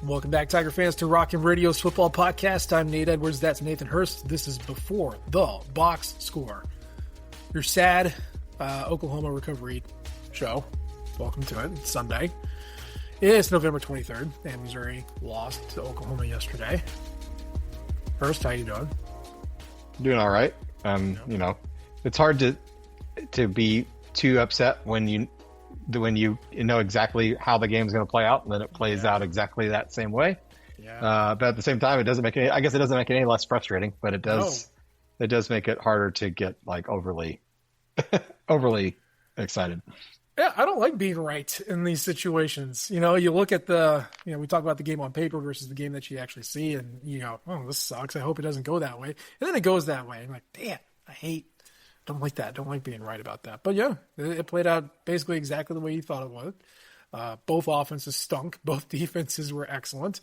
Welcome back, Tiger fans, to Rockin' Radio's football podcast. I'm Nate Edwards. That's Nathan Hurst. This is Before the Box Score, your sad Oklahoma recovery show. Welcome to it. It's Sunday. It's November 23rd, and Missouri lost to Oklahoma yesterday. Hurst, how you doing? Doing all right. You know, it's hard to be too upset when you know exactly how the game's going to play out, and then it plays out exactly that same way. Yeah. But at the same time, it doesn't make it any less frustrating, but it does make it harder to get like overly excited. Yeah, I don't like being right in these situations. You know, you look at we talk about the game on paper versus the game that you actually see, and you go, oh, this sucks. I hope it doesn't go that way. And then it goes that way. I'm like, damn, don't like that. Don't like being right about that. But yeah, it played out basically exactly the way you thought it would. Both offenses stunk. Both defenses were excellent.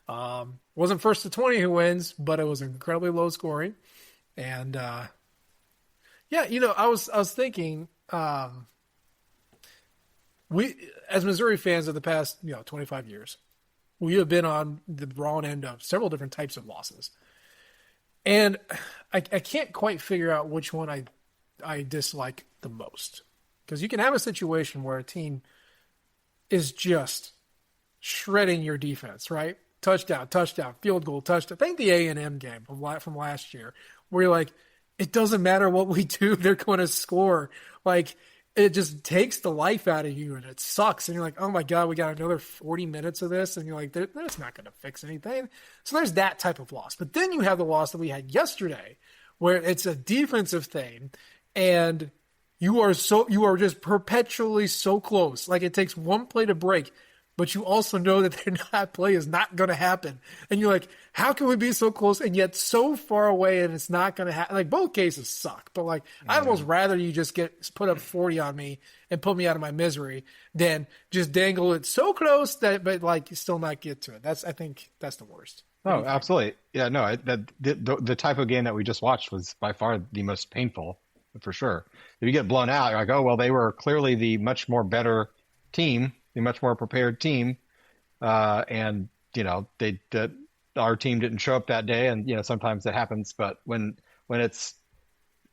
Wasn't first to 20 who wins, but it was incredibly low scoring. And I was thinking, we, as Missouri fans of the past, 25 years, we have been on the wrong end of several different types of losses. And I can't quite figure out which one I dislike the most. Because you can have a situation where a team is just shredding your defense, right? Touchdown, field goal, touchdown. Think the A&M game from last year, where you're like, it doesn't matter what we do, they're going to score. Like, it just takes the life out of you, and it sucks. And you're like, oh my God, we got another 40 minutes of this. And you're like, that's not going to fix anything. So there's that type of loss. But then you have the loss that we had yesterday, where it's a defensive thing, and you are just perpetually so close. Like, it takes one play to break, but you also know that that play is not going to happen. And you're like, how can we be so close and yet so far away, and it's not going to happen? Like, both cases suck. But, like, I'd almost rather you just put up 40 on me and put me out of my misery than just dangle it so close but, like, you still not get to it. I think that's the worst. Oh, absolutely. Yeah, no, the type of game that we just watched was by far the most painful, for sure. If you get blown out, you're like, oh, well, they were clearly the much more better team, the much more prepared team. And, our team didn't show up that day. And, sometimes that happens. But when it's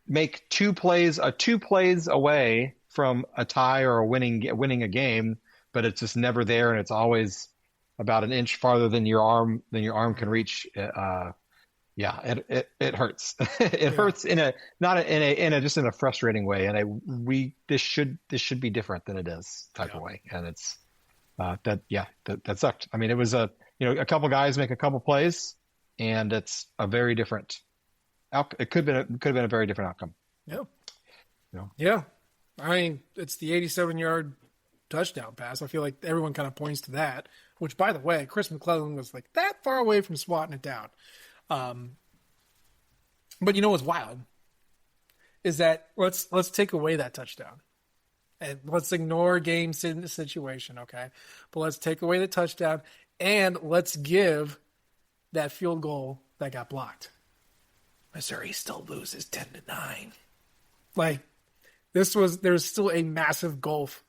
make two plays away from a tie or winning a game, but it's just never there. And it's always about an inch farther than your arm can reach. It hurts. It hurts just in a frustrating way. And this should be different than it is type of way. And it's that sucked. I mean, it was a couple guys make a couple plays, and it's a very different it could have been a very different outcome. Yeah. Yeah. I mean, it's the 87-yard touchdown pass. I feel like everyone kind of points to that, which, by the way, Chris McClellan was like that far away from swatting it down. But you know what's wild is that let's take away that touchdown, and let's ignore game situation, okay? But let's take away the touchdown, and let's give that field goal that got blocked. Missouri still loses 10-9. Like, there's still a massive gulf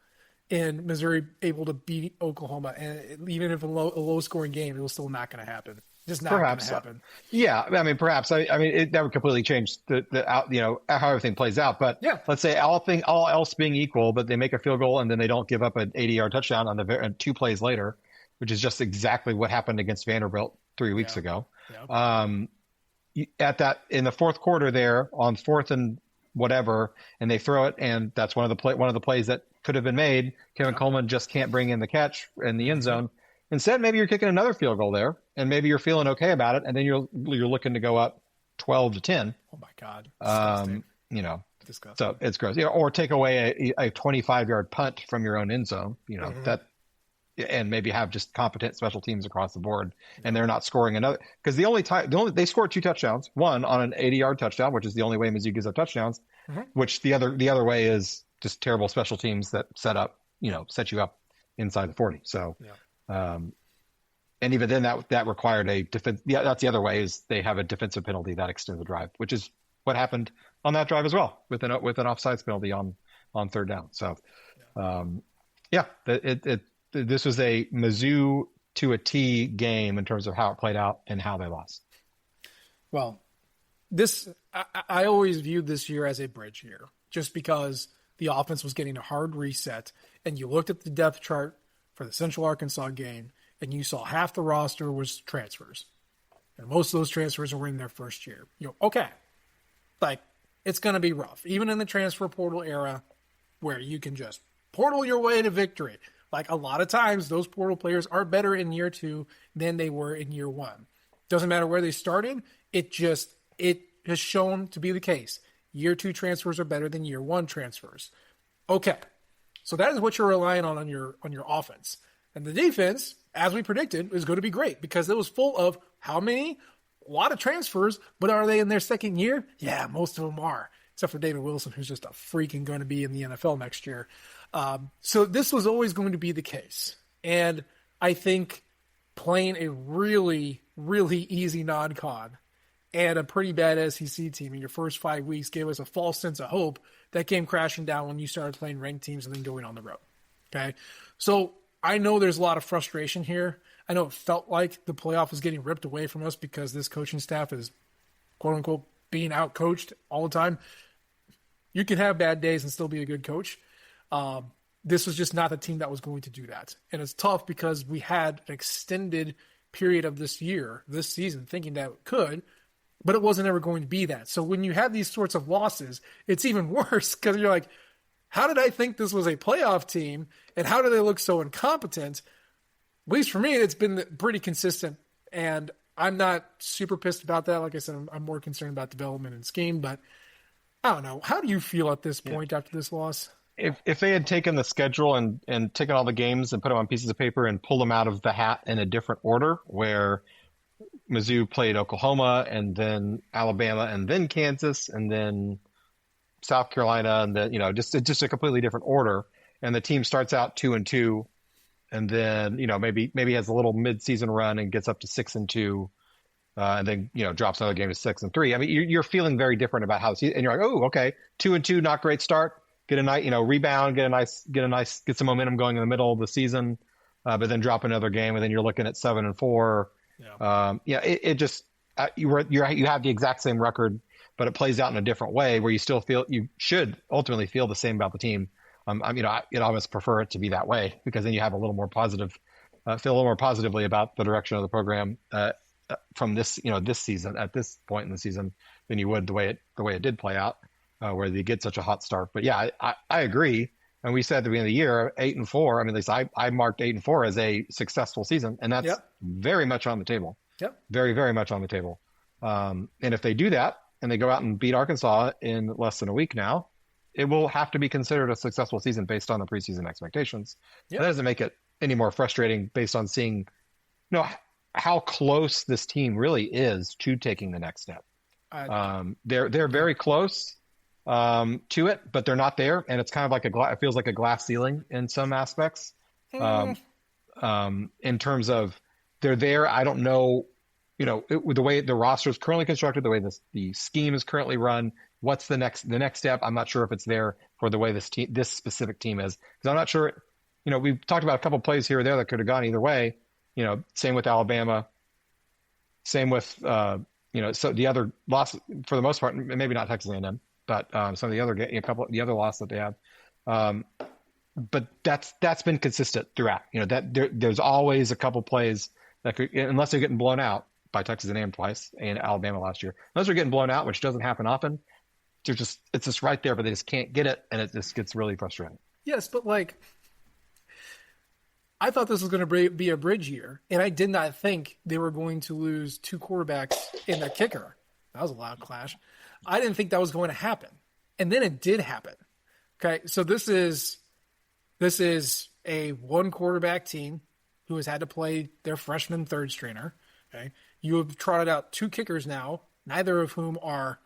in Missouri able to beat Oklahoma, and even if a low scoring game, it was still not going to happen. Just not going to happen. Yeah, I mean, perhaps. I mean, that would completely change how everything plays out. But let's say all else being equal, but they make a field goal and then they don't give up an 80-yard touchdown on 2 plays later, which is just exactly what happened against Vanderbilt 3 weeks ago. Yeah. In the fourth quarter there on 4th and whatever, and they throw it, and that's one of the plays that could have been made. Kevin Coleman just can't bring in the catch in the end zone. Instead, maybe you're kicking another field goal there, and maybe you're feeling okay about it, and then you're looking to go up 12-10. Oh my God! Disgusting. So it's gross. Or take away a 25-yard punt from your own end zone. That, and maybe have just competent special teams across the board, and they're not scoring another, because they scored 2 touchdowns. One on an 80-yard touchdown, which is the only way Mizzou gives up touchdowns. Which the other way is just terrible special teams that set you up inside the 40. So. Yeah. And even then that required a defense. Yeah, that's the other way, is they have a defensive penalty that extends the drive, which is what happened on that drive as well, with an offsides penalty on 3rd down. So, this was a Mizzou to a T game in terms of how it played out and how they lost. Well, I always viewed this year as a bridge year, just because the offense was getting a hard reset, and you looked at the depth chart for the Central Arkansas game, and you saw half the roster was transfers, and most of those transfers were in their first year. Okay, like, it's going to be rough, even in the transfer portal era, where you can just portal your way to victory. Like, a lot of times, those portal players are better in year 2 than they were in year 1. Doesn't matter where they started. It has shown to be the case. Year 2 transfers are better than year 1 transfers. Okay, so that is what you're relying on your offense. And the defense, as we predicted, is going to be great because it was full of how many? A lot of transfers, but are they in their second year? Yeah, most of them are, except for David Wilson, who's just a freaking going to be in the NFL next year. So this was always going to be the case. And I think playing a really, really easy non-con and a pretty bad SEC team in your first 5 weeks gave us a false sense of hope that came crashing down when you started playing ranked teams and then going on the road. Okay, so I know there's a lot of frustration here. I know it felt like the playoff was getting ripped away from us because this coaching staff is, quote-unquote, being out-coached all the time. You can have bad days and still be a good coach. This was just not the team that was going to do that. And it's tough because we had an extended period of this season, thinking that it could, but it wasn't ever going to be that. So when you have these sorts of losses, it's even worse because you're like, how did I think this was a playoff team, and how do they look so incompetent? At least for me, it's been pretty consistent, and I'm not super pissed about that. Like I said, I'm more concerned about development and scheme, but I don't know. How do you feel at this point after this loss? If they had taken the schedule and taken all the games and put them on pieces of paper and pulled them out of the hat in a different order, where Mizzou played Oklahoma and then Alabama and then Kansas and then South Carolina and then, just a completely different order, and the team starts out 2-2. And then, maybe has a little mid-season run and gets up to 6-2, and then, drops another game to 6-3. I mean, you're feeling very different about how, and you're like, oh, okay, 2-2, not great start. Get a nice, rebound, get some momentum going in the middle of the season, but then drop another game, and then you're looking at 7-4. You have the exact same record, but it plays out in a different way where you should ultimately feel the same about the team. I'd almost prefer it to be that way because then you have a little more positive, feel a little more positively about the direction of the program from this season at this point in the season than you would the way it did play out, where they get such a hot start. But yeah, I agree. And we said at the beginning of the year, 8-4. I mean, at least I marked 8-4 as a successful season, and that's very much on the table. Yep. Very, very much on the table. And if they do that and they go out and beat Arkansas in less than a week now, it will have to be considered a successful season based on the preseason expectations. Yep. That doesn't make it any more frustrating based on seeing, how close this team really is to taking the next step. They're very close to it, but they're not there, and it's kind of like it feels like a glass ceiling in some aspects. In terms of they're there, I don't know. The way the roster is currently constructed, the way the scheme is currently run, what's the next step? I'm not sure if it's there for the way this specific team is, because I'm not sure. We've talked about a couple plays here or there that could have gone either way. Same with Alabama. Same with so the other loss for the most part, maybe not Texas A&M, but some of the other the other loss that they have. But that's been consistent throughout. There's always a couple plays that could, unless they're getting blown out by Texas A&M twice and Alabama last year. Unless they're getting blown out, which doesn't happen often, it's just right there, but they just can't get it, and it just gets really frustrating. Yes, but I thought this was going to be a bridge year, and I did not think they were going to lose 2 quarterbacks in the kicker. That was a loud clash. I didn't think that was going to happen, and then it did happen. Okay, so this is a 1 quarterback team who has had to play their freshman third stringer. Okay, you have trotted out 2 kickers now, neither of whom are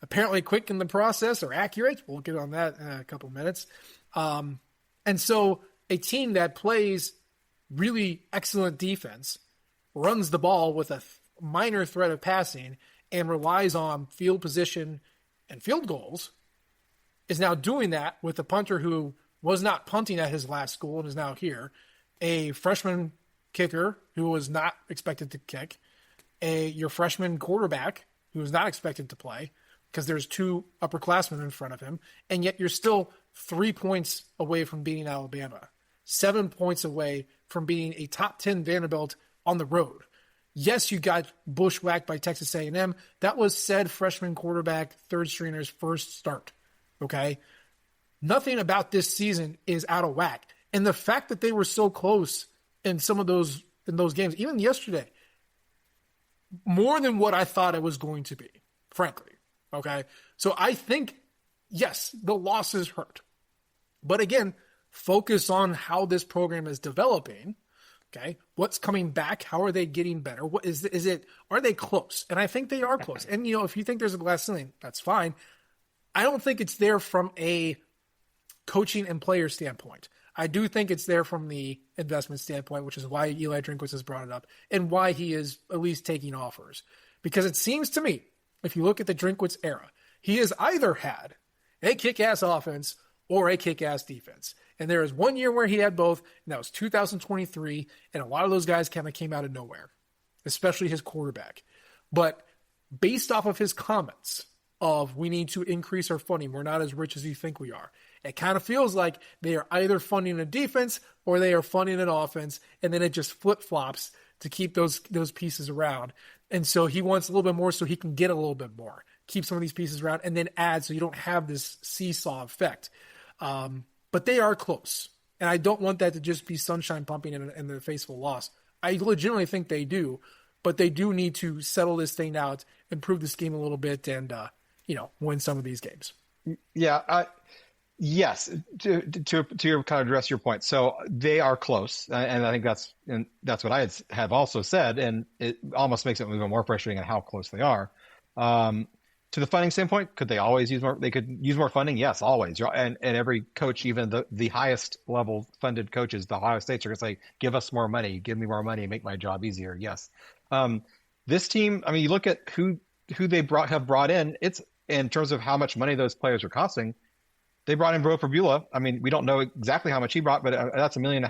apparently quick in the process or accurate. We'll get on that in a couple minutes. And so a team that plays really excellent defense, runs the ball with a minor threat of passing, and relies on field position and field goals, is now doing that with a punter who was not punting at his last school and is now here, a freshman kicker who was not expected to kick, your freshman quarterback who was not expected to play because there's 2 upperclassmen in front of him, and yet you're still 3 points away from beating Alabama, 7 points away from being a top 10 Vanderbilt on the road. Yes, you got bushwhacked by Texas A&M. That was said freshman quarterback, third stringer's first start. Okay? Nothing about this season is out of whack. And the fact that they were so close in some of those games, even yesterday, more than what I thought it was going to be, frankly. Okay? So I think, yes, the losses hurt. But again, focus on how this program is developing. Okay, what's coming back? How are they getting better? What is it? Are they close? And I think they are close. And if you think there's a glass ceiling, that's fine. I don't think it's there from a coaching and player standpoint. I do think it's there from the investment standpoint, which is why Eli Drinkwitz has brought it up and why he is at least taking offers. Because it seems to me, if you look at the Drinkwitz era, he has either had a kick-ass offense or a kick-ass defense. And there is 1 year where he had both, and that was 2023, and a lot of those guys kind of came out of nowhere, especially his quarterback. But based off of his comments of we need to increase our funding, we're not as rich as you think we are, it kind of feels like they are either funding a defense or they are funding an offense, and then it just flip-flops to keep those pieces around. And so he wants a little bit more so he can get a little bit more, keep some of these pieces around, and then add so you don't have this seesaw effect. But they are close. And I don't want that to just be sunshine pumping in the face of a loss. I legitimately think they do, but they do need to settle this thing out, improve this game a little bit, and win some of these games. Yeah, yes. To kind of address your point, so they are close, and I think that's what I have also said, and it almost makes it even more frustrating on how close they are. To the funding standpoint, could they always use more? They could use more funding. Yes, always. And every coach, even the highest level funded coaches, the Ohio States are going to say, "Give us more money. Give me more money. Make my job easier." Yes. This team. I mean, you look at who they have brought in. It's in terms of how much money those players are costing. They brought in Bro Bula. I mean, we don't know exactly how much he brought, but that's $1.5 million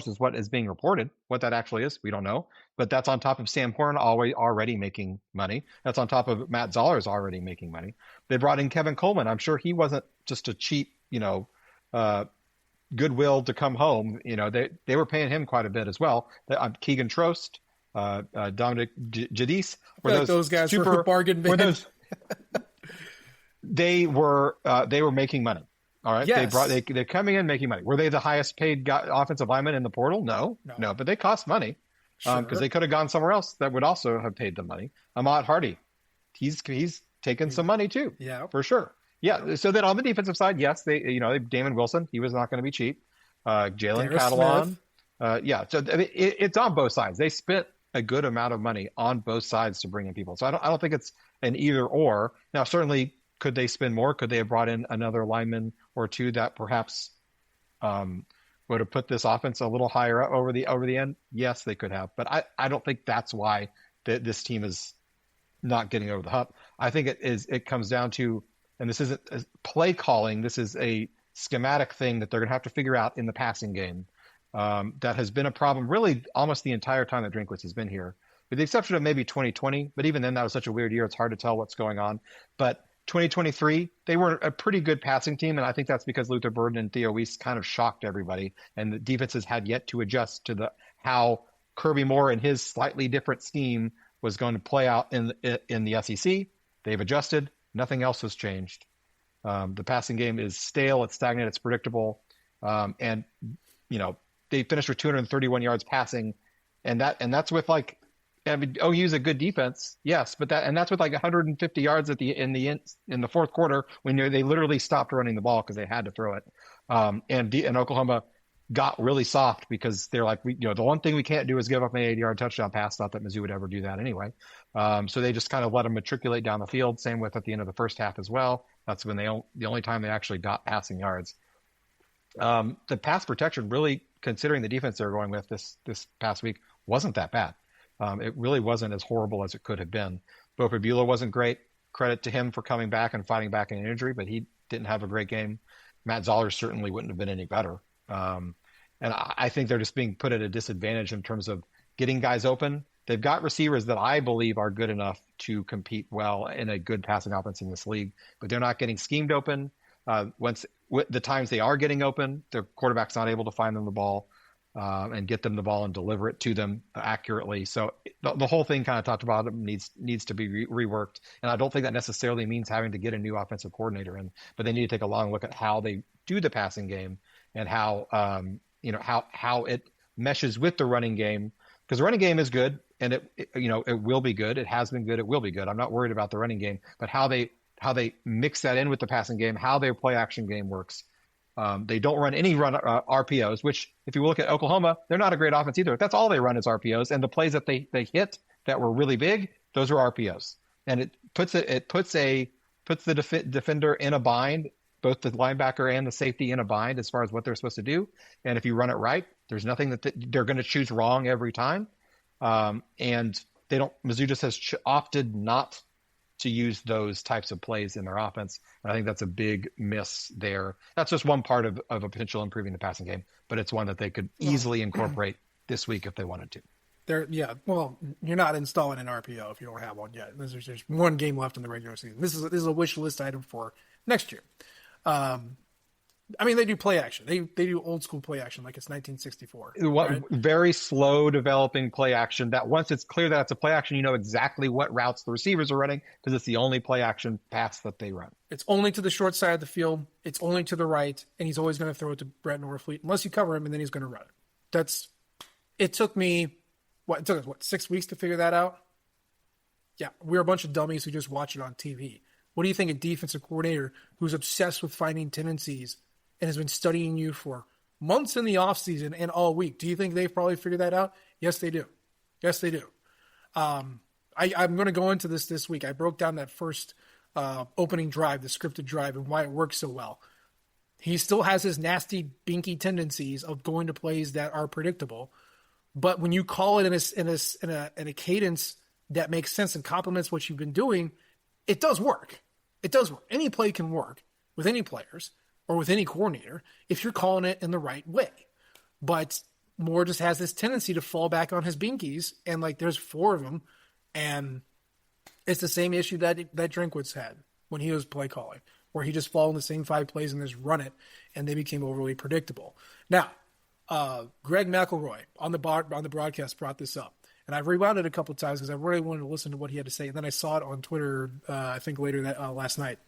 is what is being reported. What that actually is, we don't know. But that's on top of Sam Horn already making money. That's on top of Matt Zoller's already making money. They brought in Kevin Coleman. I'm sure he wasn't just a cheap, goodwill to come home. They were paying him quite a bit as well. Keegan Trost, Dominic Jadis. Those guys were bargain bins. They were making money. All right. Yes. They're coming in making money. Were they the highest paid offensive lineman in the portal? No, but they cost money because they could have gone somewhere else that would also have paid them money. Ahmad Hardy, he's taken some money too. Yeah, for sure. Yeah. So then on the defensive side, yes, Damon Wilson, he was not going to be cheap. Jalen Catalon. So it's on both sides. They spent a good amount of money on both sides to bring in people. So I don't think it's an either or. Now, certainly, could they spend more? Could they have brought in another lineman or two that perhaps would have put this offense a little higher up over the end? Yes, they could have. But I don't think that's why this team is not getting over the hump. I think it comes down to, and this isn't play calling, this is a schematic thing that they're going to have to figure out in the passing game. That has been a problem really almost the entire time that Drinkwitz has been here, with the exception of maybe 2020. But even then, that was such a weird year. It's hard to tell what's going on. But 2023, they were a pretty good passing team, and I think that's because Luther Burden and Theo Weiss kind of shocked everybody, and the defenses had yet to adjust to how Kirby Moore and his slightly different scheme was going to play out in the SEC. They've adjusted. Nothing else has changed. The passing game is stale. It's stagnant. It's predictable. And they finished with 231 yards passing, and that's with OU's a good defense, yes, but that's with 150 yards in the fourth quarter when they literally stopped running the ball because they had to throw it. And Oklahoma got really soft because they're like, the one thing we can't do is give up an 80-yard touchdown pass. Not that Mizzou would ever do that anyway. So they just kind of let them matriculate down the field. Same with at the end of the first half as well. That's when the only time they actually got passing yards. The pass protection, really, considering the defense they were going with this past week, wasn't that bad. It really wasn't as horrible as it could have been. Bo Bula wasn't great. Credit to him for coming back and fighting back in an injury, but he didn't have a great game. Matt Zoller certainly wouldn't have been any better. And I think they're just being put at a disadvantage in terms of getting guys open. They've got receivers that I believe are good enough to compete well in a good passing offense in this league, but they're not getting schemed open. Once the times they are getting open, their quarterback's not able to find them the ball and get them the ball and deliver it to them accurately. So the whole thing kind of talked about it needs to be reworked. And I don't think that necessarily means having to get a new offensive coordinator in, but they need to take a long look at how they do the passing game and how how it meshes with the running game, because the running game is good and it will be good. It has been good. It will be good. I'm not worried about the running game, but how they mix that in with the passing game, how their play action game works. They don't run any RPOs, which if you look at Oklahoma, they're not a great offense either. That's all they run is RPOs, and the plays that they hit that were really big, those are RPOs, and it puts the defender in a bind, both the linebacker and the safety in a bind as far as what they're supposed to do. And if you run it right, there's nothing that they're going to choose wrong every time. And Mizzou just has opted not to use those types of plays in their offense. And I think that's a big miss there. That's just one part of a potential improving the passing game, but it's one that they could easily incorporate this week if they wanted to. Well, you're not installing an RPO if you don't have one yet. There's one game left in the regular season. This is a wish list item for next year. They do play action. They do old school play action like it's 1964. Right? Very slow developing play action that once it's clear that it's a play action, you know exactly what routes the receivers are running because it's the only play action pass that they run. It's only to the short side of the field. It's only to the right, and he's always going to throw it to Brett Norfleet unless you cover him, and then he's going to run it. It took me, it took us 6 weeks to figure that out? Yeah, we're a bunch of dummies who just watch it on TV. What do you think a defensive coordinator who's obsessed with finding tendencies and has been studying you for months in the offseason and all week, do you think they've probably figured that out? Yes, they do. Yes, they do. I'm going to go into this week. I broke down that first opening drive, the scripted drive, and why it works so well. He still has his nasty, binky tendencies of going to plays that are predictable. But when you call it in a cadence that makes sense and complements what you've been doing, it does work. It does work. Any play can work with any players or with any coordinator if you're calling it in the right way. But Moore just has this tendency to fall back on his binkies, and there's 4 of them, and it's the same issue that Drinkwitz had when he was play calling, where he just followed the same 5 plays and just run it, and they became overly predictable. Now, Greg McElroy on the broadcast brought this up. And I've rewound it a couple of times because I really wanted to listen to what he had to say. And then I saw it on Twitter, I think later last night.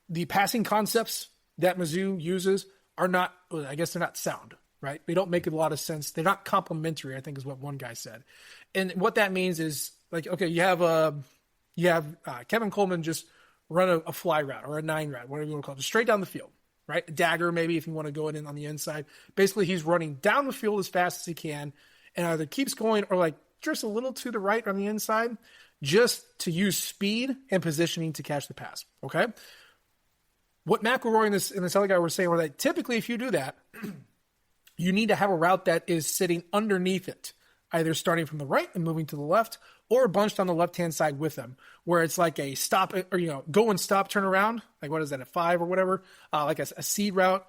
The passing concepts that Mizzou uses are not, I guess they're not sound, right? They don't make a lot of sense. They're not complementary, I think is what one guy said. And what that means is, okay, you have Kevin Coleman just run a fly route or a 9 route, whatever you want to call it, just straight down the field, right? A dagger maybe if you want to go in on the inside. Basically, he's running down the field as fast as he can, and either keeps going or just a little to the right on the inside just to use speed and positioning to catch the pass, okay? What McElroy and this other guy were saying were that typically if you do that, you need to have a route that is sitting underneath it, either starting from the right and moving to the left or bunched on the left-hand side with them, where it's like a stop or, go and stop, turn around, what is that, a 5 or whatever, like a seed route,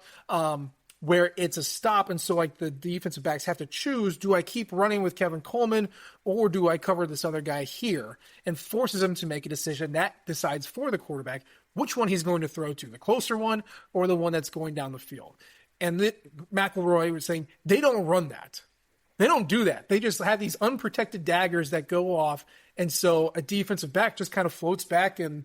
where it's a stop, and so the defensive backs have to choose, do I keep running with Kevin Coleman or do I cover this other guy here? And forces them to make a decision that decides for the quarterback which one he's going to throw to, the closer one or the one that's going down the field. And McElroy was saying they don't run that. They don't do that. They just have these unprotected daggers that go off, and so a defensive back just kind of floats back and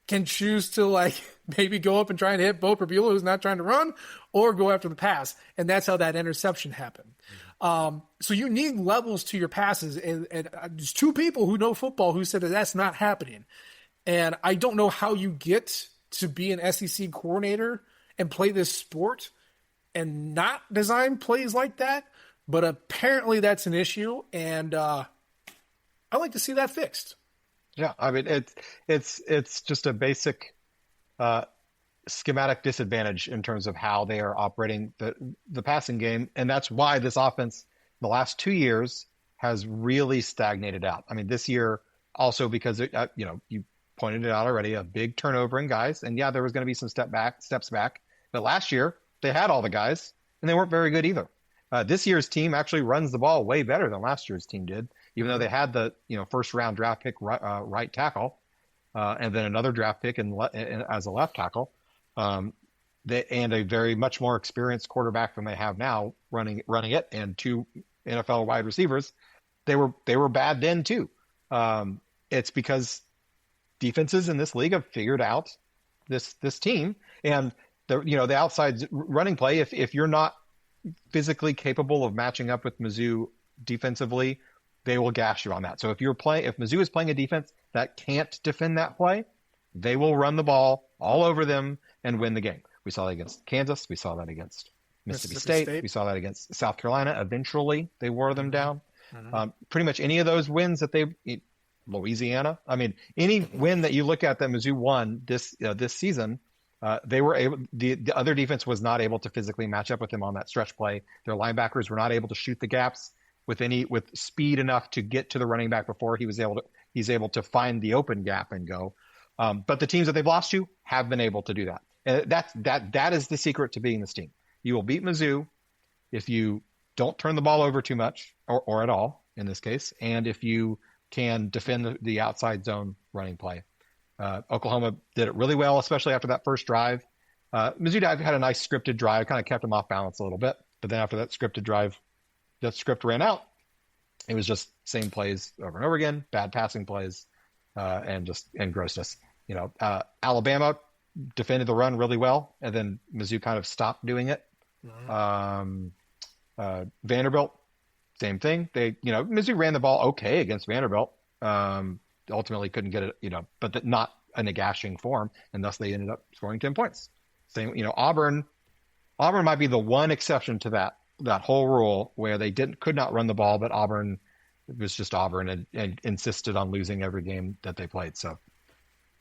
can choose to maybe go up and try and hit Bo Prabula, who's not trying to run, or go after the pass. And that's how that interception happened. So you need levels to your passes. And there's 2 people who know football who said that that's not happening. And I don't know how you get to be an SEC coordinator and play this sport and not design plays like that. But apparently that's an issue. And I'd like to see that fixed. Yeah, it's just a basic schematic disadvantage in terms of how they are operating the passing game, and that's why this offense the last 2 years has really stagnated out. This year also because you pointed it out already, a big turnover in guys, and there was going to be some steps back, but last year they had all the guys and they weren't very good either. This year's team actually runs the ball way better than last year's team did, even though they had the first round draft pick right tackle, and then another draft pick as a left tackle, and a very much more experienced quarterback than they have now running it, and 2 NFL wide receivers. They were bad then too. It's because defenses in this league have figured out this team, and the outside running play. If you're not physically capable of matching up with Mizzou defensively, they will gash you on that. So if Mizzou is playing a defense that can't defend that play, they will run the ball all over them and win the game. We saw that against Kansas. We saw that against Mississippi State. We saw that against South Carolina. Eventually, they wore them down. Pretty much any of those wins that Louisiana. I mean, any win that you look at that Mizzou won this season, they were able. The other defense was not able to physically match up with them on that stretch play. Their linebackers were not able to shoot the gaps with speed enough to get to the running back before he's able to find the open gap and go. But the teams that they've lost to have been able to do that. And that is the secret to beating this team. You will beat Mizzou if you don't turn the ball over too much or at all in this case, and if you can defend the outside zone running play. Oklahoma did it really well, especially after that first drive. Mizzou had a nice scripted drive, kind of kept them off balance a little bit. But then after that scripted drive, the script ran out. It was just same plays over and over again, bad passing plays, and grossness. Alabama defended the run really well, and then Mizzou kind of stopped doing it. Vanderbilt, same thing. Mizzou ran the ball okay against Vanderbilt. Ultimately couldn't get it, but not in a gashing form, and thus they ended up scoring 10 points. Same, Auburn might be the one exception to that whole rule where they could not run the ball, but Auburn was just Auburn and insisted on losing every game that they played. So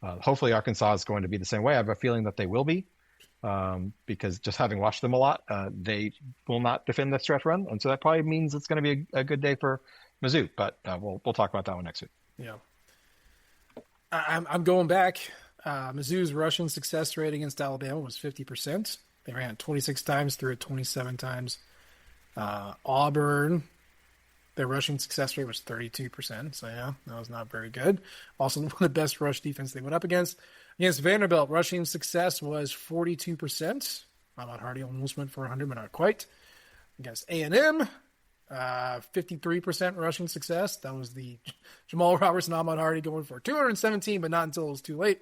hopefully Arkansas is going to be the same way. I have a feeling that they will be, because just having watched them a lot, they will not defend the stretch run, and so that probably means it's going to be a good day for Mizzou. But we'll talk about that one next week. Yeah, I'm going back. Mizzou's rushing success rate against Alabama was 50%. They ran 26 times, threw it 27 times. Auburn, their rushing success rate was 32%. So, yeah, that was not very good. Also, one of the best rush defense they went up against. Against Vanderbilt, rushing success was 42%. Ahmad Hardy almost went for 100, but not quite. Against A&M, 53% rushing success. That was the Jamal Robertson, Ahmad Hardy going for 217, but not until it was too late.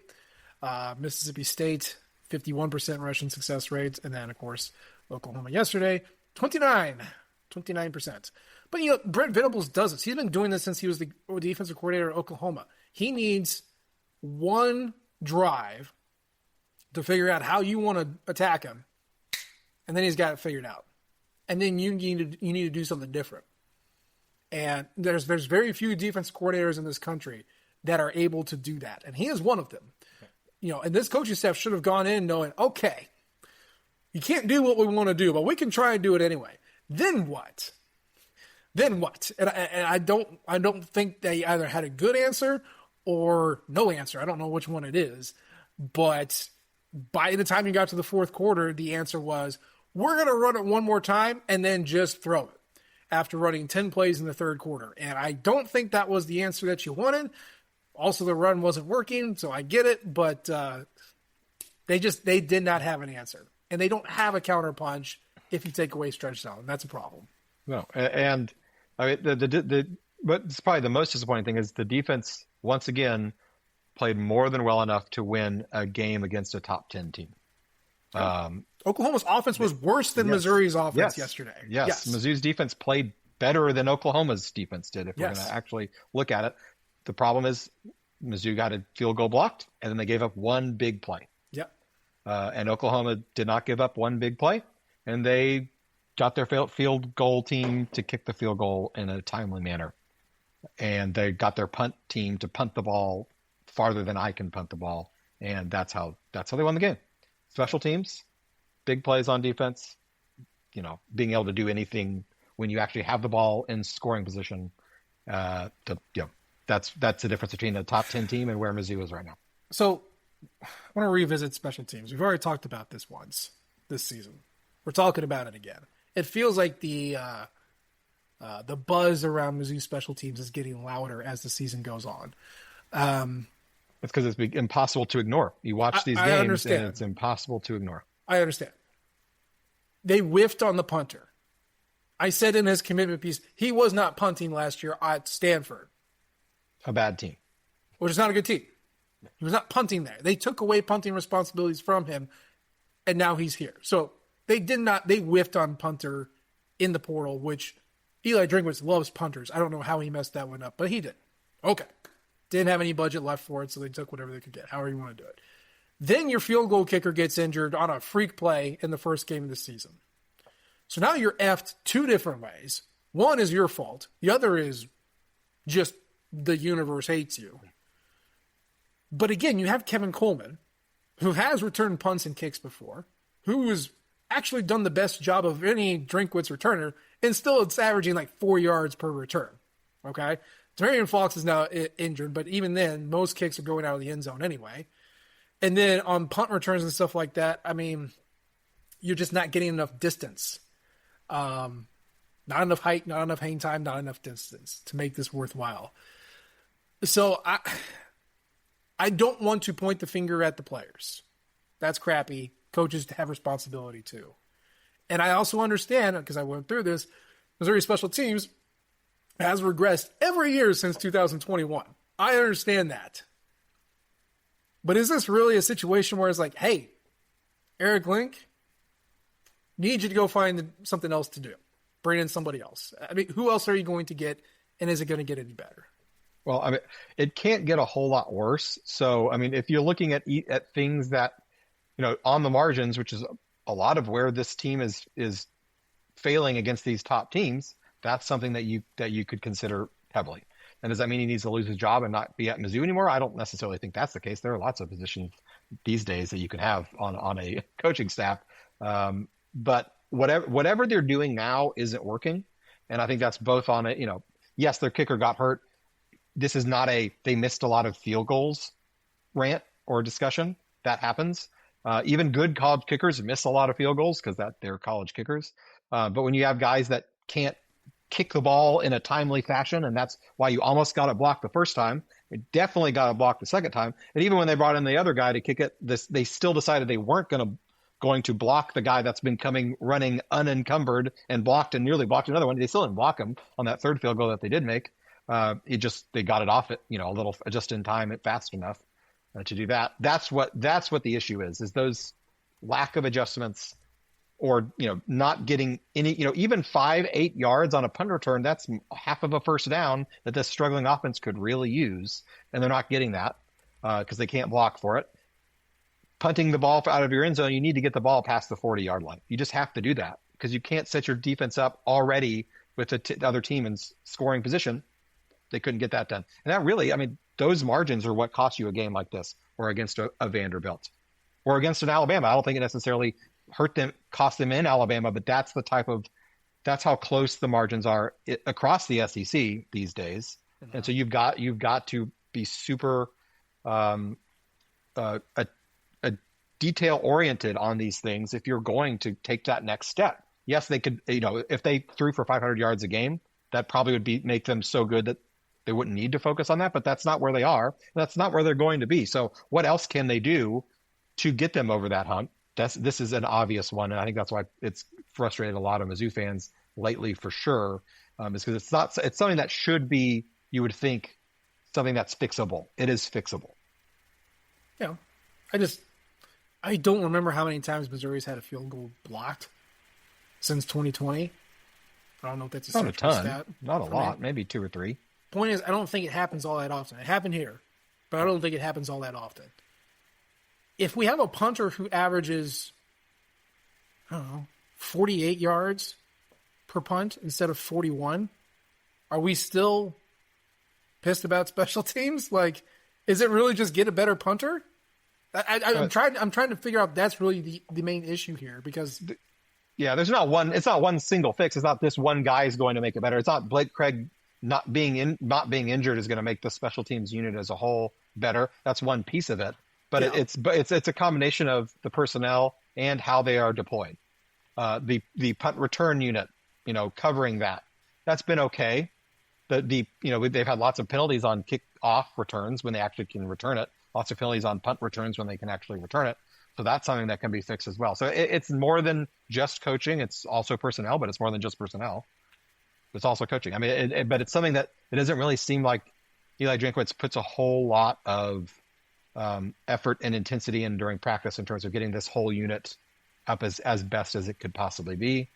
Mississippi State, 51% rushing success rates. And then, of course, Oklahoma yesterday, 29%. But, Brent Venables does this. He's been doing this since he was the defensive coordinator at Oklahoma. He needs one drive to figure out how you want to attack him, and then he's got it figured out. And then you need to do something different. And there's very few defense coordinators in this country that are able to do that, and he is one of them. And this coaching staff should have gone in knowing, okay, you can't do what we want to do, but we can try and do it anyway. Then what? And I don't think they either had a good answer or no answer. I don't know which one it is. But by the time you got to the fourth quarter, the answer was, we're going to run it one more time and then just throw it after running 10 plays in the third quarter. And I don't think that was the answer that you wanted. Also, the run wasn't working, so I get it. But they did not have an answer. And they don't have a counterpunch if you take away stretch zone. That's a problem. No, and I mean, but it's probably the most disappointing thing is the defense, once again, played more than well enough to win a game against a top 10 team. Oklahoma's offense was worse than Missouri's offense yesterday. Yes. Mizzou's defense played better than Oklahoma's defense did, if we're going to actually look at it. The problem is Mizzou got a field goal blocked, and then they gave up one big play. Yep. And Oklahoma did not give up one big play, and they got their field goal team to kick the field goal in a timely manner. And they got their punt team to punt the ball farther than I can punt the ball. And that's how they won the game. Special teams, big plays on defense, being able to do anything when you actually have the ball in scoring position. That's the difference between a top 10 team and where Mizzou is right now. So I want to revisit special teams. We've already talked about this once this season. we're talking about it again. It feels like the buzz around Mizzou special teams is getting louder as the season goes on. It's because it's impossible to ignore. You watch these games, and it's impossible to ignore. I understand. They whiffed on the punter. I said in his commitment piece, he was not punting last year at Stanford. A bad team. Which is not a good team. He was not punting there. They took away punting responsibilities from him, and now he's here. So they whiffed on punter in the portal, which Eli Drinkwitz loves punters. I don't know how he messed that one up, but he did. Okay. Didn't have any budget left for it, so they took whatever they could get, however you want to do it. Then your field goal kicker gets injured on a freak play in the first game of the season. So now you're effed two different ways. One is your fault. The other is just the universe hates you. But again, you have Kevin Coleman, who has returned punts and kicks before, who has actually done the best job of any Drinkwitz returner, and still it's averaging like 4 yards per return. Okay? Demarion Fox is now injured, but even then, most kicks are going out of the end zone anyway. And then on punt returns and stuff like that, I mean, you're just not getting enough distance. Not enough height, not enough hang time, not enough distance to make this worthwhile. So I don't want to point the finger at the players. That's crappy. Coaches have responsibility too. And I also understand, because I went through this, Missouri special teams has regressed every year since 2021. I understand that. But is this really a situation where it's like, hey, Eric Link, need you to go find something else to do. Bring in somebody else. I mean, who else are you going to get, and is it going to get any better? Well, I mean, it can't get a whole lot worse. So, I mean, if you're looking at things that, on the margins, which is a lot of where this team is failing against these top teams, that's something that you could consider heavily. And does that mean he needs to lose his job and not be at Mizzou anymore? I don't necessarily think that's the case. There are lots of positions these days that you can have on a coaching staff. But whatever they're doing now isn't working. And I think that's both on it. Yes, their kicker got hurt. This is not they missed a lot of field goals rant or discussion. That happens. Even good college kickers miss a lot of field goals because they're college kickers. But when you have guys that can't kick the ball in a timely fashion, and that's why you almost got it blocked the first time, it definitely got it blocked the second time. And even when they brought in the other guy to kick it, they still decided they weren't going to block the guy that's been running unencumbered and blocked and nearly blocked another one. They still didn't block him on that third field goal that they did make. They got it off it, a little just in time, fast enough to do that. That's what the issue is those lack of adjustments, or, not getting any, even 5-8 yards on a punt return. That's half of a first down that this struggling offense could really use. And they're not getting that because they can't block for it. Punting the ball out of your end zone, you need to get the ball past the 40-yard line. You just have to do that because you can't set your defense up already with the other team in scoring position. They couldn't get that done. And that really, those margins are what cost you a game like this, or against a Vanderbilt, or against an Alabama. I don't think it necessarily cost them in Alabama, but that's how close the margins are across the SEC these days. Mm-hmm. And so you've got to be super detail oriented on these things if you're going to take that next step. Yes, they could, if they threw for 500 yards a game, that probably would make them so good that they wouldn't need to focus on that, but that's not where they are. That's not where they're going to be. So what else can they do to get them over that hump? This is an obvious one, and I think that's why it's frustrated a lot of Mizzou fans lately, for sure. Is because it's something that should be, you would think, something that's fixable. It is fixable. Yeah, I don't remember how many times Missouri's had a field goal blocked since 2020. I don't know if that's not a ton, stat. Not a lot, maybe 2 or 3. Point is, I don't think it happens all that often. It happened here, but I don't think it happens all that often. If we have a punter who averages, 48 yards per punt instead of 41, are we still pissed about special teams? Like, is it really just get a better punter? I'm trying to figure out that's really the main issue here, because there's not one. It's not one single fix. It's not this one guy is going to make it better. It's not Blake Craig not being injured is going to make the special teams unit as a whole better. That's one piece of it. But it's a combination of the personnel and how they are deployed. the punt return unit, covering that. That's been okay. They've had lots of penalties on kick-off returns when they actually can return it. Lots of penalties on punt returns when they can actually return it. So that's something that can be fixed as well. So it's more than just coaching. It's also personnel, but it's more than just personnel. It's also coaching. I mean, but it's something that it doesn't really seem like Eli Drinkwitz puts a whole lot of effort and intensity in during practice in terms of getting this whole unit up as best as it could possibly be.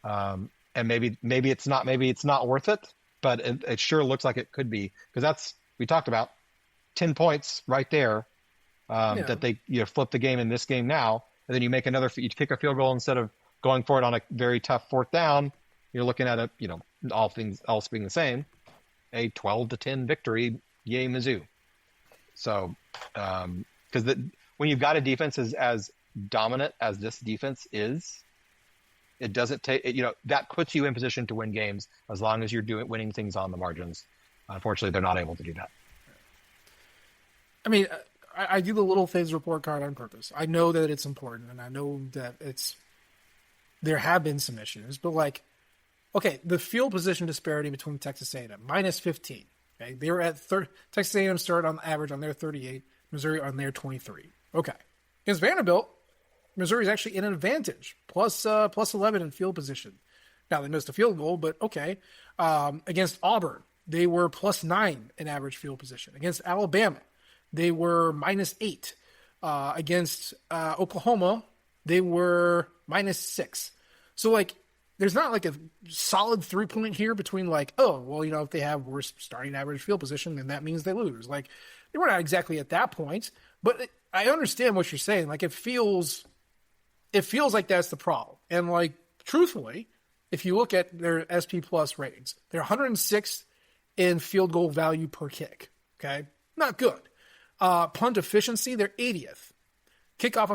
And maybe it's not worth it, but it sure looks like it could be, because we talked about 10 points right there, that you flip the game in this game now, and then you kick a field goal instead of going for it on a very tough fourth down. You're looking at all things else being the same, a 12-10 victory. Yay, Mizzou. So, because when you've got a defense as dominant as this defense is, it doesn't take that puts you in position to win games as long as you're winning things on the margins. Unfortunately, they're not able to do that. I mean, I do the little things report card on purpose. I know that it's important, and I know that there have been some issues, but the field position disparity between Texas A&M -15. Okay, they were at Texas A&M started on average on their 38, Missouri on their 23. Okay, against Vanderbilt, Missouri's actually in an advantage, plus 11 in field position. Now they missed a field goal, but okay. Against Auburn, they were +9 in average field position. Against Alabama, they were -8. Against Oklahoma, they were -6. So there's not a solid 3-point here between if they have worse starting average field position, then that means they lose. They were not exactly at that point, but I understand what you're saying. It feels like that's the problem. And truthfully, if you look at their SP Plus ratings, they're 106th in field goal value per kick. Okay, not good. Punt efficiency, they're 80th. Kickoff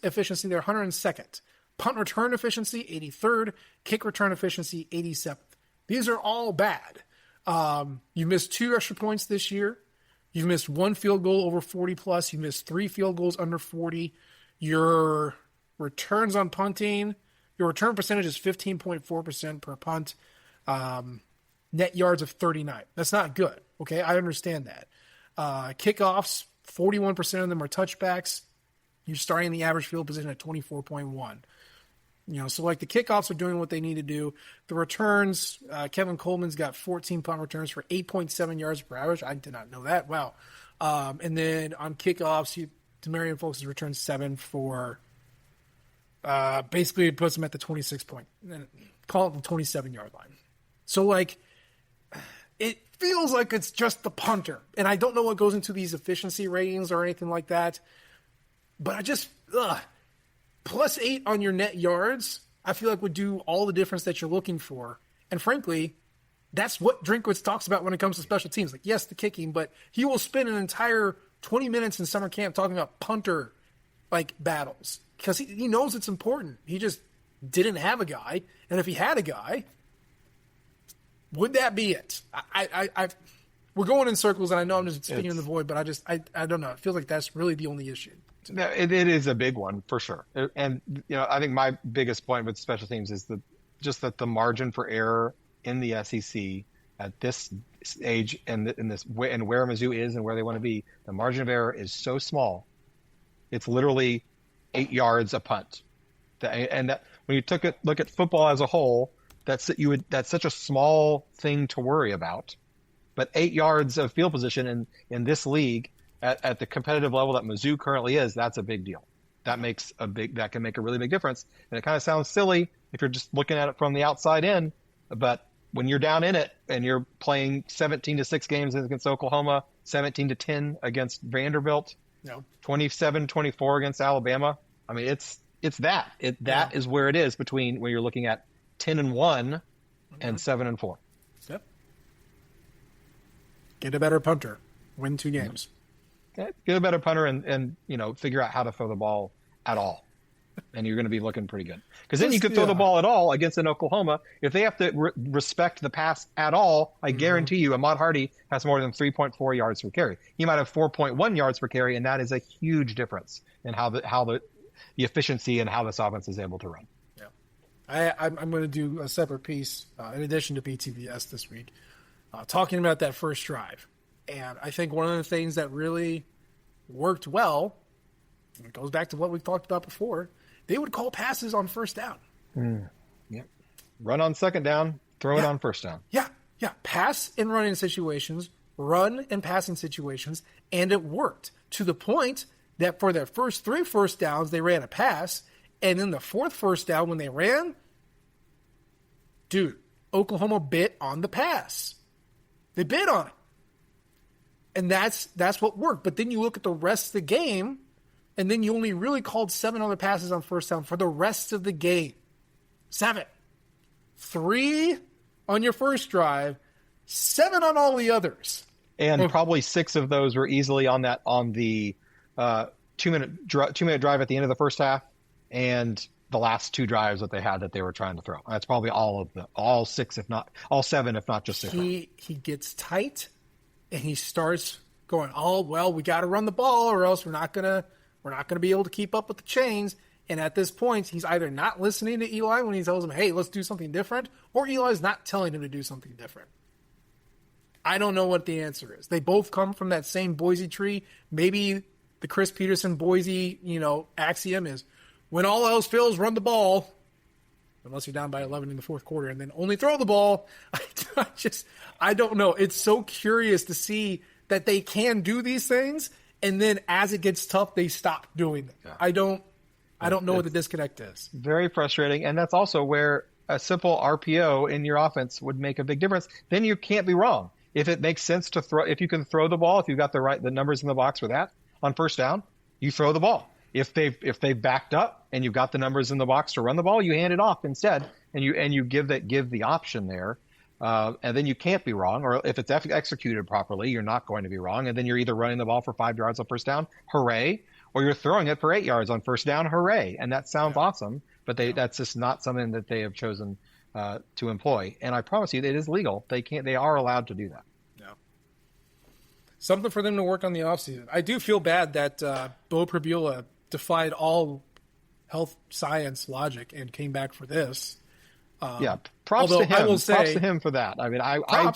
efficiency, they're 102nd. Punt return efficiency, 83rd. Kick return efficiency, 87th. These are all bad. You missed 2 extra points this year. You've missed 1 field goal over 40 plus. You missed 3 field goals under 40. Your returns on punting, your return percentage is 15.4% per punt. Net yards of 39. That's not good. Okay, I understand that. Kickoffs, 41% of them are touchbacks. You're starting the average field position at 24.1. So the kickoffs are doing what they need to do. The returns, Kevin Coleman's got 14 punt returns for 8.7 yards per average. I did not know that. Wow. And then on kickoffs, Demarion Folks has returned 7 for basically it puts them at the 26 point. Call it the 27-yard line. So it feels like it's just the punter. And I don't know what goes into these efficiency ratings or anything like that. But I just, +8 on your net yards, I feel like would do all the difference that you're looking for. And frankly, that's what Drinkwitz talks about when it comes to special teams. Yes, the kicking, but he will spend an entire 20 minutes in summer camp talking about punter, battles. Because he knows it's important. He just didn't have a guy. And if he had a guy, would that be it? We're going in circles, and I know I'm just speaking in the void, but I don't know. It feels like that's really the only issue. It is a big one for sure. And, I think my biggest point with special teams is that the margin for error in the SEC at this age and where Mizzou is and where they want to be, the margin of error is so small. It's literally 8 yards a punt. And that when you look at football as a whole, that's such a small thing to worry about. But 8 yards of field position in this league at the competitive level that Mizzou currently is, that's a big deal. That can make a really big difference. And it kind of sounds silly if you're just looking at it from the outside in, but when you're down in it and you're playing 17-6 games against Oklahoma, 17-10 against Vanderbilt, 27-24 against Alabama. I mean, it's that. That is where it is between when you're looking at 10-1 and 7-4. Yep. Get a better punter. Win 2 games. Get a better punter and figure out how to throw the ball at all. And you're going to be looking pretty good. Because then you could throw the ball at all against an Oklahoma. If they have to respect the pass at all, I guarantee you Ahmad Hardy has more than 3.4 yards per carry. He might have 4.1 yards per carry, and that is a huge difference in how the efficiency and how this offense is able to run. I'm going to do a separate piece in addition to BTBS this week, talking about that first drive. And I think one of the things that really worked well, and it goes back to what we talked about before, they would call passes on first down. Yep. Run on second down, throw it on first down. Yeah. Pass in running situations, run in passing situations, and it worked to the point that for their first 3 first downs, they ran a pass. And in the 4th first down when they ran, dude, Oklahoma bit on the pass. They bit on it. And that's what worked. But then you look at the rest of the game, and then you only really called 7 other passes on first down for the rest of the game. 7. 3 on your first drive, 7 on all the others. And probably 6 of those were easily on the 2-minute drive at the end of the first half, and the last 2 drives that they had that they were trying to throw. That's probably all 6, if not all 7, if not just 6. He gets tight, and he starts going, "Oh well, we got to run the ball, or else we're not gonna be able to keep up with the chains." And at this point, he's either not listening to Eli when he tells him, "Hey, let's do something different," or Eli's not telling him to do something different. I don't know what the answer is. They both come from that same Boise tree. Maybe the Chris Peterson Boise, axiom is, when all else fails, run the ball, unless you're down by 11 in the 4th quarter, and then only throw the ball. I don't know. It's so curious to see that they can do these things, and then as it gets tough, they stop doing them. Yeah. I don't know what the disconnect is. Very frustrating, and that's also where a simple RPO in your offense would make a big difference. Then you can't be wrong. If it makes sense to throw, if you can throw the ball, if you've got the numbers in the box for that on first down, you throw the ball. If they've backed up and you've got the numbers in the box to run the ball, you hand it off instead, and you give the option there, and then you can't be wrong. Or if it's executed properly, you're not going to be wrong, and then you're either running the ball for 5 yards on first down, hooray, or you're throwing it for 8 yards on first down, hooray, and that sounds awesome. But that's just not something that they have chosen to employ. And I promise you, it is legal. They are allowed to do that. Yeah. Something for them to work on the offseason. I do feel bad that Bo Pribula defied all health science logic and came back for this. Props to him. Props to him for that. I mean,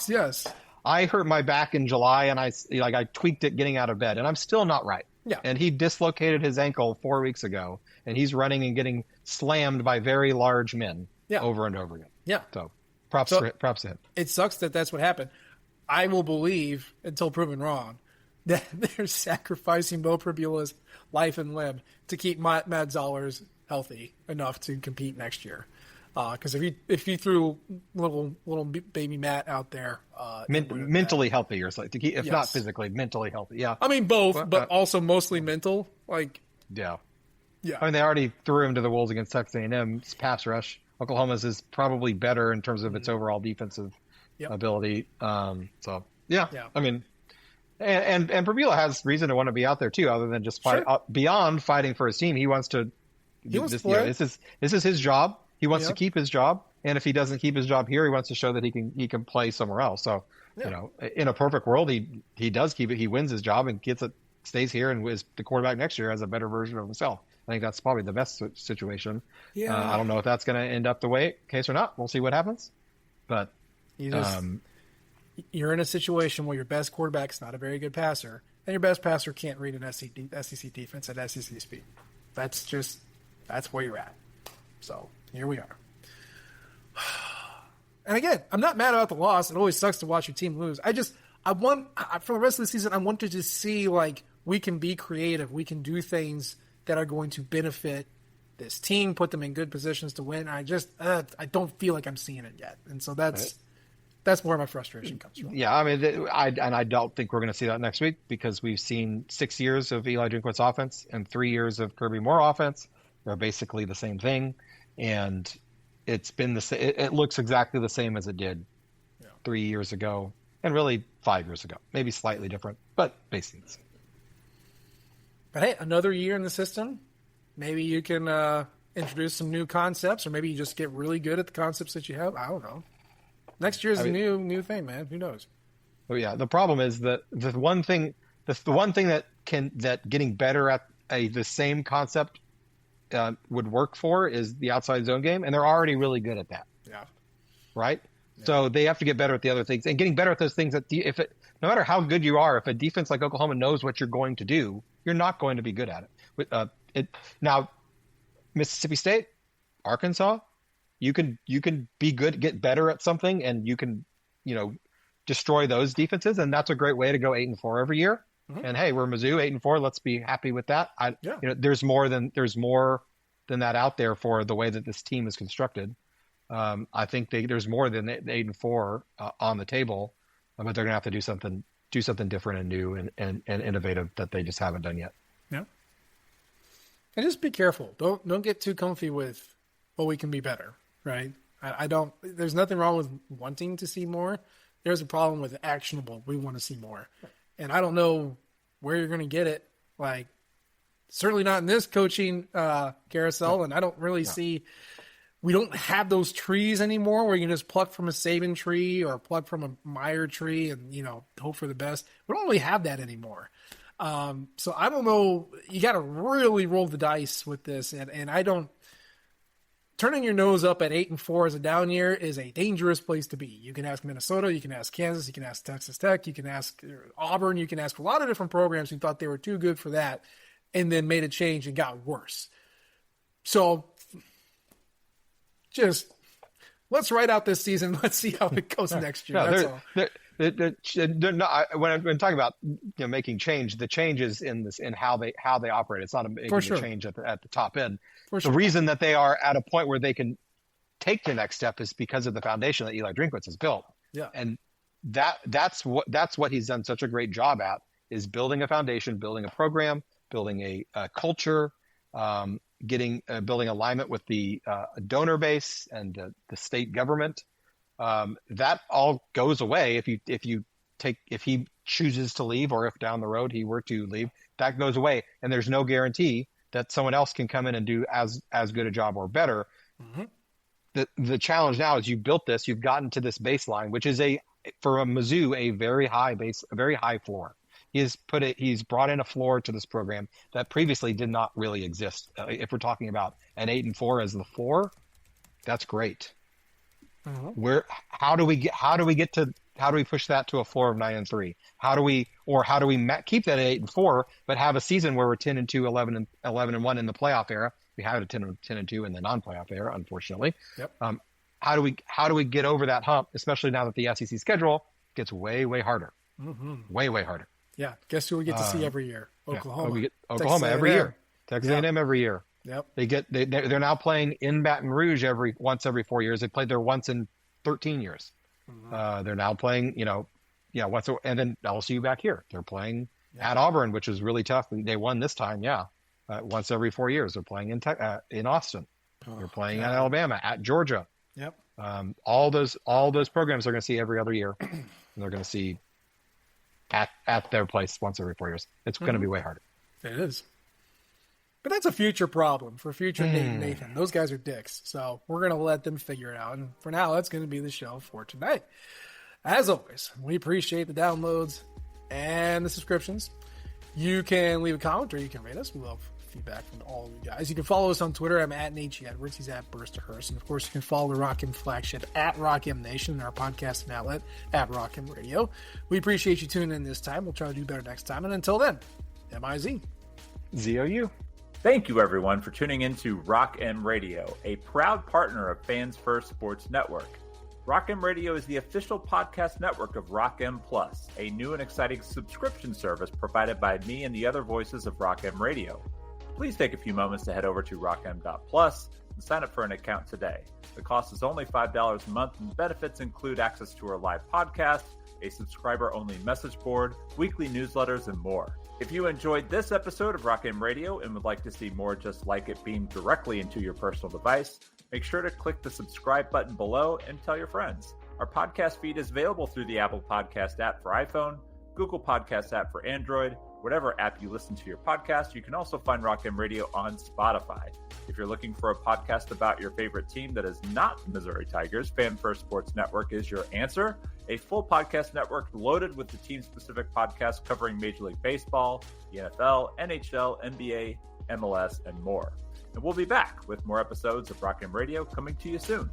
yes. I hurt my back in July, and I tweaked it getting out of bed, and I'm still not right. Yeah. And he dislocated his ankle 4 weeks ago, and he's running and getting slammed by very large men over and over again. Yeah. So props to him. It sucks that that's what happened. I will believe, until proven wrong, that they're sacrificing Bo Pribula's life and limb to keep Matt Zollers healthy enough to compete next year. Because if you threw little baby Matt out there, mentally healthy, or something, if not physically, mentally healthy. Yeah, I mean both, but also mostly mental. Yeah. I mean, they already threw him to the wolves against Texas A&M's pass rush. Oklahoma's is probably better in terms of its overall defensive ability. I mean, and Pribula has reason to want to be out there too, other than just beyond fighting for his team. He wants to. This is his job. He wants to keep his job, and if he doesn't keep his job here, he wants to show that he can play somewhere else. So, in a perfect world, he does keep it. He wins his job and stays here, and is the quarterback next year, has a better version of himself. I think that's probably the best situation. Yeah. I don't know if that's going to end up the case or not. We'll see what happens. But you're in a situation where your best quarterback's not a very good passer, and your best passer can't read an SEC defense at SEC speed. That's where you're at. So here we are. And again, I'm not mad about the loss. It always sucks to watch your team lose. I want for the rest of the season, I want to just see we can be creative. We can do things that are going to benefit this team, put them in good positions to win. I don't feel like I'm seeing it yet. And so that's where my frustration comes from. Yeah, I mean, I don't think we're going to see that next week, because we've seen 6 years of Eli Drinkwitz offense and 3 years of Kirby Moore offense. They're basically the same thing, and it's been it looks exactly the same as it did 3 years ago, and really 5 years ago. Maybe slightly different, but basically the same. But hey, another year in the system. Maybe you can introduce some new concepts, or maybe you just get really good at the concepts that you have. I don't know. Next year's a new thing, man. Who knows? Oh yeah. The problem is that the one thing that getting better at the same concept would work for is the outside zone game, and they're already really good at that. Yeah. Right. Yeah. So they have to get better at the other things, and getting better at those things. No matter how good you are, if a defense like Oklahoma knows what you're going to do, you're not going to be good at it. Now, Mississippi State, Arkansas, you can be good, get better at something, and you can, destroy those defenses, and that's a great way to go 8-4 every year. Mm-hmm. And hey, we're Mizzou 8-4. Let's be happy with that. There's more than that out there for the way that this team is constructed. I think there's more than 8-4 on the table, but they're gonna have to do something different and new and innovative that they just haven't done yet. Yeah. And just be careful. Don't get too comfy with, well, we can be better, right? I don't. There's nothing wrong with wanting to see more. There's a problem with actionable. We want to see more, and I don't know where you're going to get it. Like, certainly not in this coaching carousel, and I don't really see. We don't have those trees anymore where you can just pluck from a Saban tree or pluck from a Meyer tree and hope for the best. We don't really have that anymore. So I don't know. You got to really roll the dice with this, and I don't. Turning your nose up at 8-4 as a down year is a dangerous place to be. You can ask Minnesota, you can ask Kansas, you can ask Texas Tech, you can ask Auburn, you can ask a lot of different programs who thought they were too good for that and then made a change and got worse. So just let's ride out this season. Let's see how it goes next year. When I'm talking about making change, the change is in how they operate. It's not making a change at the top end. The reason that they are at a point where they can take the next step is because of the foundation that Eli Drinkwitz has built. Yeah, and that's what he's done such a great job at, is building a foundation, building a program, building a culture, building alignment with the donor base and the state government. That all goes away if he chooses to leave, or if down the road he were to leave, that goes away, and there's no guarantee that someone else can come in and do as good a job or better. Mm-hmm. The challenge now is you built this, you've gotten to this baseline, which is for a Mizzou a very high base, a very high floor. He's brought in a floor to this program that previously did not really exist. If we're talking about an 8-4 as the floor, that's great. Mm-hmm. How do we push that to a floor of 9-3? How do we keep that at 8-4, but have a season where we're 10-2, 11-1 in the playoff era? We had a 10-2 in the non-playoff era, unfortunately. Yep. How do we get over that hump, especially now that the SEC schedule gets way, way harder? Mm-hmm. Way, way harder. Yeah. Guess who we get to see every year? Oklahoma. We get Oklahoma every year. Texas A&M every year. Yep. They're now playing in Baton Rouge once every 4 years. They played there once in 13 years. Mm-hmm. They're now playing, once, and then LSU back here. They're playing at Auburn, which is really tough. They won this time, once every 4 years. They're playing in Austin. They're playing at Alabama, at Georgia. Yep. All those programs they're going to see every other year, and they're going to see at their place once every 4 years. It's going to be way harder. It is. But that's a future problem for future Nathan. Those guys are dicks. So we're going to let them figure it out. And for now, that's going to be the show for tonight. As always, we appreciate the downloads and the subscriptions. You can leave a comment or you can rate us. We love feedback from all of you guys. You can follow us on Twitter. I'm at Nate Edwards. He's at Bursterhurst. And of course, you can follow the Rock M flagship at Rock M Nation and our podcasting outlet at Rock M Radio. We appreciate you tuning in this time. We'll try to do better next time. And until then, MIZ. ZOU. Thank you, everyone, for tuning in to Rock M Radio, a proud partner of Fans First Sports Network. Rock M Radio is the official podcast network of Rock M Plus, a new and exciting subscription service provided by me and the other voices of Rock M Radio. Please take a few moments to head over to rockm.plus and sign up for an account today. The cost is only $5 a month, and benefits include access to our live podcast, a subscriber-only message board, weekly newsletters, and more. If you enjoyed this episode of Rock M Radio and would like to see more just like it beamed directly into your personal device, make sure to click the subscribe button below and tell your friends. Our podcast feed is available through the Apple Podcast app for iPhone, Google Podcast app for Android, whatever app you listen to your podcast. You can also find Rock M Radio on Spotify. If you're looking for a podcast about your favorite team that is not the Missouri Tigers, Fan First Sports Network is your answer. A full podcast network loaded with the team-specific podcasts covering Major League Baseball, the NFL, NHL, NBA, MLS, and more. And we'll be back with more episodes of Rock M Radio coming to you soon.